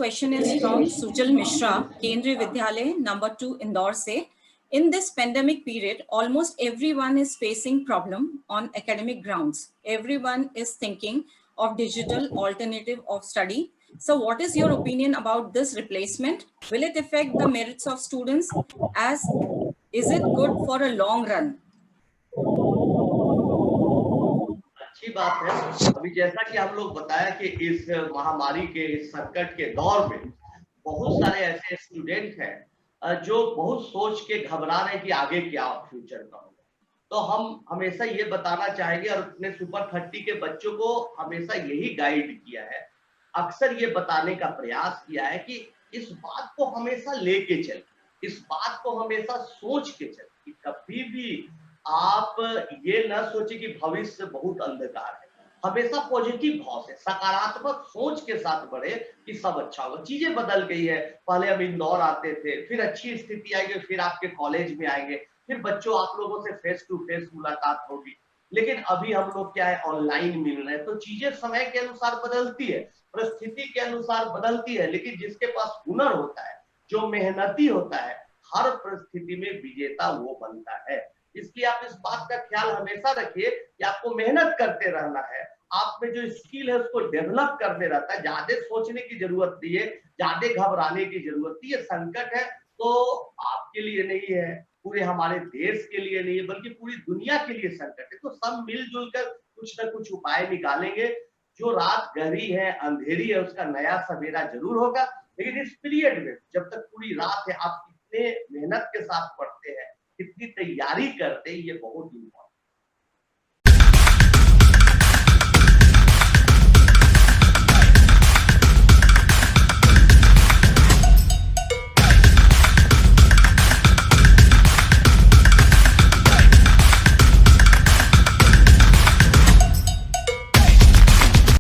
question is from Sujal Mishra, Kendriya Vidyalaya No. 2, Indore. Say, in this pandemic period, almost everyone is facing problem on academic grounds. Everyone is thinking of digital alternative of study. So what is your opinion about this replacement? Will it affect the merits of students? As is it good for a long run? अच्छी बात है। अभी जैसा कि हम लोग बताया कि इस महामारी के इस संकट के दौर में बहुत सारे ऐसे स्टूडेंट हैं जो बहुत सोच के घबरा रहे हैं कि आगे क्या फ्यूचर का होगा। तो हम हमेशा ये बताना चाहेंगे और अपने सुपर 30 के बच्चों को हमेशा यही गाइड किया है, अक्सर ये बताने का प्रयास किया है कि इस बात को हमेशा लेके चले, इस बात को हमेशा सोच के चले कि कभी भी आप ये ना सोचे कि भविष्य बहुत अंधकार है। हमेशा पॉजिटिव भाव से सकारात्मक सोच के साथ बढ़े कि सब अच्छा होगा। चीजें बदल गई है, पहले हम इंदौर आते थे, फिर अच्छी स्थिति आएगी, फिर आपके कॉलेज में आएंगे, फिर बच्चों आप लोगों से फेस टू फेस मुलाकात होगी। लेकिन अभी हम लोग क्या है, ऑनलाइन मिल रहे हैं। तो चीजें समय के अनुसार बदलती है, परिस्थिति के अनुसार बदलती है, लेकिन जिसके पास हुनर होता है, जो मेहनती होता है, हर परिस्थिति में विजेता वो बनता है। इसलिए आप इस बात का ख्याल हमेशा रखिए कि आपको मेहनत करते रहना है, आप में जो स्किल है उसको डेवलप करते रहता है। ज्यादा सोचने की जरूरत नहीं है, ज्यादा घबराने की जरूरत नहीं है। संकट है तो आपके लिए नहीं है, पूरे हमारे देश के लिए नहीं है, बल्कि पूरी दुनिया के लिए संकट है। तो सब मिलजुल कर कुछ न कुछ उपाय निकालेंगे। जो रात गहरी है, अंधेरी है, उसका नया सवेरा जरूर होगा। लेकिन इस पीरियड में जब तक पूरी रात है, आप कितने मेहनत के साथ पढ़ते हैं, कितनी तैयारी करते हैं, ये बहुत